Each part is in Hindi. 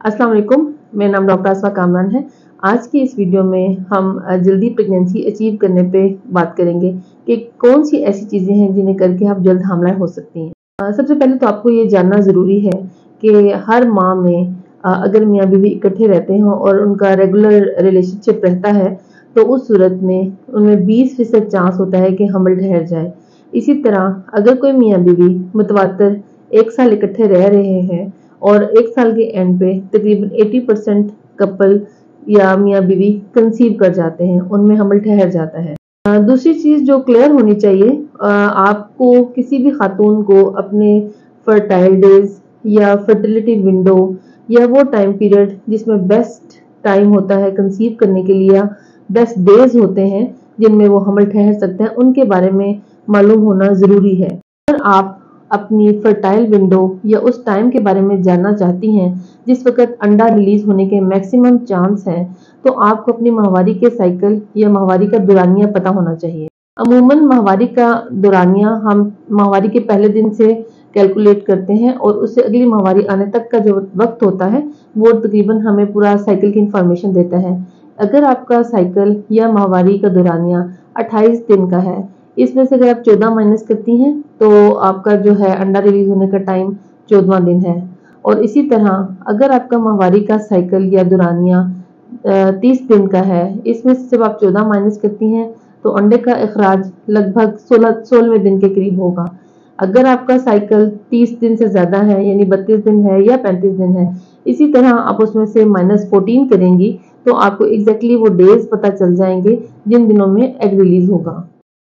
अस्सलाम वालेकुम, मेरा नाम डॉक्टर आसमा कामरान है। आज की इस वीडियो में हम जल्दी प्रेगनेंसी अचीव करने पे बात करेंगे कि कौन सी ऐसी चीज़ें हैं जिन्हें करके आप जल्द हामिला हो सकती हैं। सबसे पहले तो आपको ये जानना ज़रूरी है कि हर माह में अगर मियाँ बीवी इकट्ठे रहते हों और उनका रेगुलर रिलेशनशिप रहता है तो उस सूरत में उनमें 20% चांस होता है कि हमल ठहर जाए। इसी तरह अगर कोई मियाँ बीवी मुतवातर 1 साल इकट्ठे रह रहे हैं और 1 साल के एंड पे तकरीबन 80% कपल या मियाँ बीवी कंसीव कर जाते हैं, उनमें हमल ठहर जाता है। दूसरी चीज जो क्लियर होनी चाहिए, आपको किसी भी खातून को अपने फर्टाइल डेज या फर्टिलिटी विंडो या वो टाइम पीरियड जिसमें बेस्ट टाइम होता है कंसीव करने के लिए, बेस्ट डेज होते हैं जिनमें वो हमल ठहर सकते हैं, उनके बारे में मालूम होना जरूरी है। अगर आप अपनी फर्टाइल विंडो या उस टाइम के बारे में जानना चाहती हैं जिस वक्त अंडा रिलीज होने के मैक्सिमम चांस हैं, तो आपको अपनी माहवारी के साइकिल या माहवारी का दुरानिया पता होना चाहिए। अमूमन माहवारी का दुरानिया हम माहवारी के पहले दिन से कैलकुलेट करते हैं और उससे अगली माहवारी आने तक का जो वक्त होता है वो तकरीबन हमें पूरा साइकिल की इंफॉर्मेशन देता है। अगर आपका साइकिल या माहवारी का दुरानिया 28 दिन का है, इसमें से अगर आप 14 माइनस करती हैं तो आपका जो है अंडा रिलीज होने का टाइम 14वां दिन है। और इसी तरह अगर आपका माहवारी का साइकिल या दुरानिया 30 दिन का है, इसमें से जब आप 14 माइनस करती हैं तो अंडे का इखराज लगभग 16वें दिन के करीब होगा। अगर आपका साइकिल 30 दिन से ज्यादा है यानी 32 दिन है या 35 दिन है, इसी तरह आप उसमें से -14 करेंगी तो आपको एग्जैक्टली वो डेज पता चल जाएंगे जिन दिनों में एग रिलीज होगा।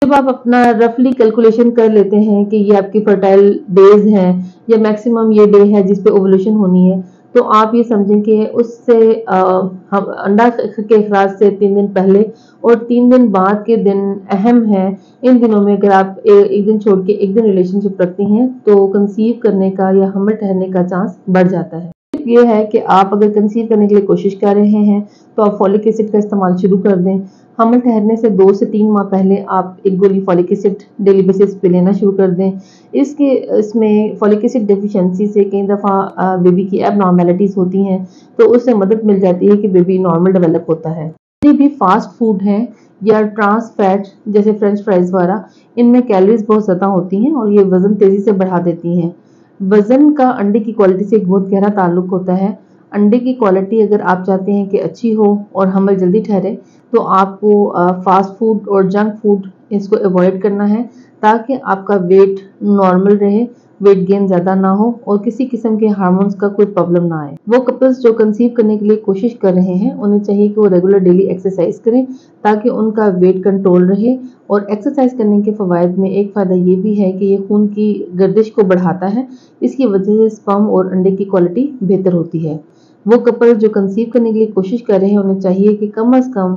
जब आप अपना रफली कैलकुलेशन कर लेते हैं कि ये आपकी फर्टाइल डेज हैं या मैक्सिमम ये डे है जिस पे ओवुलेशन होनी है, तो आप ये समझें कि उससे हम अंडा के इखराज से 3 दिन पहले और 3 दिन बाद के दिन अहम है। इन दिनों में अगर आप एक दिन छोड़ के एक दिन रिलेशनशिप रखती हैं तो कंसीव करने का या हमल ठहरने का चांस बढ़ जाता है। ये है कि आप अगर कंसीव करने के लिए कोशिश कर रहे हैं तो आप फॉलिक एसिड का इस्तेमाल शुरू कर दें। हमल ठहरने से 2 से 3 माह पहले आप एक गोली फॉलिक एसिड डेली बेसिस पे लेना शुरू कर दें। इसमें फॉलिक एसिड डेफिशिएंसी से कई दफ़ा बेबी की एबनॉर्मेलिटीज होती हैं, तो उससे मदद मिल जाती है कि बेबी नॉर्मल डेवलप होता है। ये भी फास्ट फूड हैं या ट्रांस फैट जैसे फ्रेंच फ्राइज वगैरह, इनमें कैलोरीज बहुत ज़्यादा होती हैं और ये वजन तेजी से बढ़ा देती हैं। वजन का अंडे की क्वालिटी से एक बहुत गहरा ताल्लुक होता है। अंडे की क्वालिटी अगर आप चाहते हैं कि अच्छी हो और हमल जल्दी ठहरे तो आपको फास्ट फूड और जंक फूड इसको अवॉइड करना है ताकि आपका वेट नॉर्मल रहे, वेट गेन ज्यादा ना हो और किसी किस्म के हार्मोन्स का कोई प्रॉब्लम ना आए। वो कपल्स जो कंसीव करने के लिए कोशिश कर रहे हैं उन्हें चाहिए कि वो रेगुलर डेली एक्सरसाइज करें ताकि उनका वेट कंट्रोल रहे। और एक्सरसाइज करने के फवायद में एक फायदा ये भी है कि ये खून की गर्दिश को बढ़ाता है, इसकी वजह से स्पर्म और अंडे की क्वालिटी बेहतर होती है। वो कपल जो कंसीव करने के लिए कोशिश कर रहे हैं उन्हें चाहिए कि कम से कम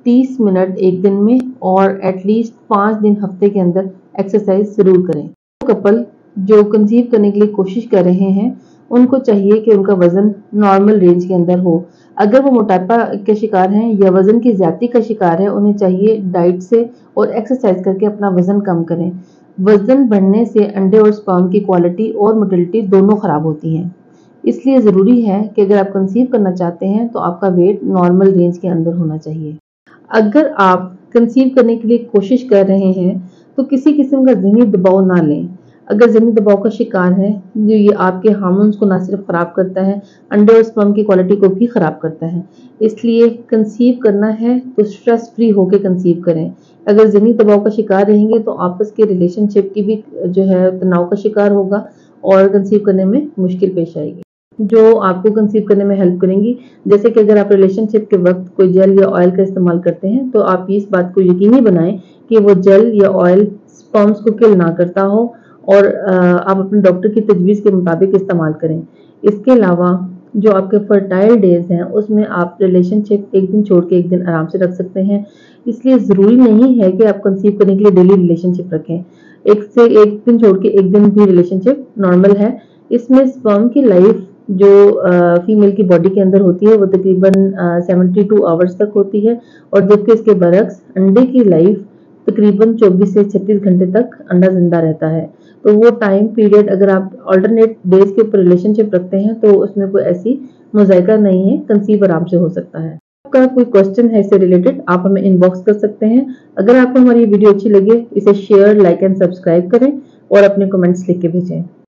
30 मिनट एक दिन में और एटलीस्ट 5 दिन हफ्ते के अंदर एक्सरसाइज जरूर करें। वो कपल जो कंसीव करने के लिए कोशिश कर रहे हैं उनको चाहिए कि उनका वजन नॉर्मल रेंज के अंदर हो। अगर वो मोटापा के शिकार हैं या वजन की ज्यादती का शिकार है, उन्हें चाहिए डाइट से और एक्सरसाइज करके अपना वजन कम करें। वजन बढ़ने से अंडे और स्पर्म की क्वालिटी और मोटिलिटी दोनों खराब होती हैं। इसलिए जरूरी है कि अगर आप कंसीव करना चाहते हैं तो आपका वेट नॉर्मल रेंज के अंदर होना चाहिए। अगर आप कंसीव करने के लिए कोशिश कर रहे हैं तो किसी किस्म का ज़हनी दबाव ना लें। अगर ज़हनी दबाव का शिकार है जो ये आपके हार्मोन्स को ना सिर्फ खराब करता है, अंडे और स्पर्म की क्वालिटी को भी खराब करता है। इसलिए कंसीव करना है तो स्ट्रेस फ्री होकर कंसीव करें। अगर ज़हनी दबाव का शिकार रहेंगे तो आपस के रिलेशनशिप की भी जो है तनाव का शिकार होगा और कंसीव करने में मुश्किल पेश आएगी जो आपको कंसीव करने में हेल्प करेंगी। जैसे कि अगर आप रिलेशनशिप के वक्त कोई जेल या ऑयल का इस्तेमाल करते हैं तो आप इस बात को यकीनी बनाएं कि वो जेल या ऑयल स्पर्म्स को किल ना करता हो और आप अपने डॉक्टर की तजवीज़ के मुताबिक इस्तेमाल करें। इसके अलावा जो आपके फर्टाइल डेज हैं उसमें आप रिलेशनशिप एक दिन छोड़ के एक दिन आराम से रख सकते हैं। इसलिए ज़रूरी नहीं है कि आप कंसीव करने के लिए डेली रिलेशनशिप रखें। एक दिन छोड़ के एक दिन भी रिलेशनशिप नॉर्मल है। इसमें स्पर्म की लाइफ जो फीमेल की बॉडी के अंदर होती है वो तकरीबन 72 आवर्स तक होती है और जबकि इसके बरक्स अंडे की लाइफ तकरीबन 24 से 36 घंटे तक अंडा जिंदा रहता है। तो वो टाइम पीरियड अगर आप ऑल्टरनेट डेज के ऊपर रिलेशनशिप रखते हैं तो उसमें कोई ऐसी मुज़ायका नहीं है, कंसीव आराम से हो सकता है। आपका कोई क्वेश्चन है इससे रिलेटेड, आप हमें इनबॉक्स कर सकते हैं। अगर आपको हमारी वीडियो अच्छी लगे, इसे शेयर, लाइक एंड सब्सक्राइब करें और अपने कमेंट्स लिख के भेजें।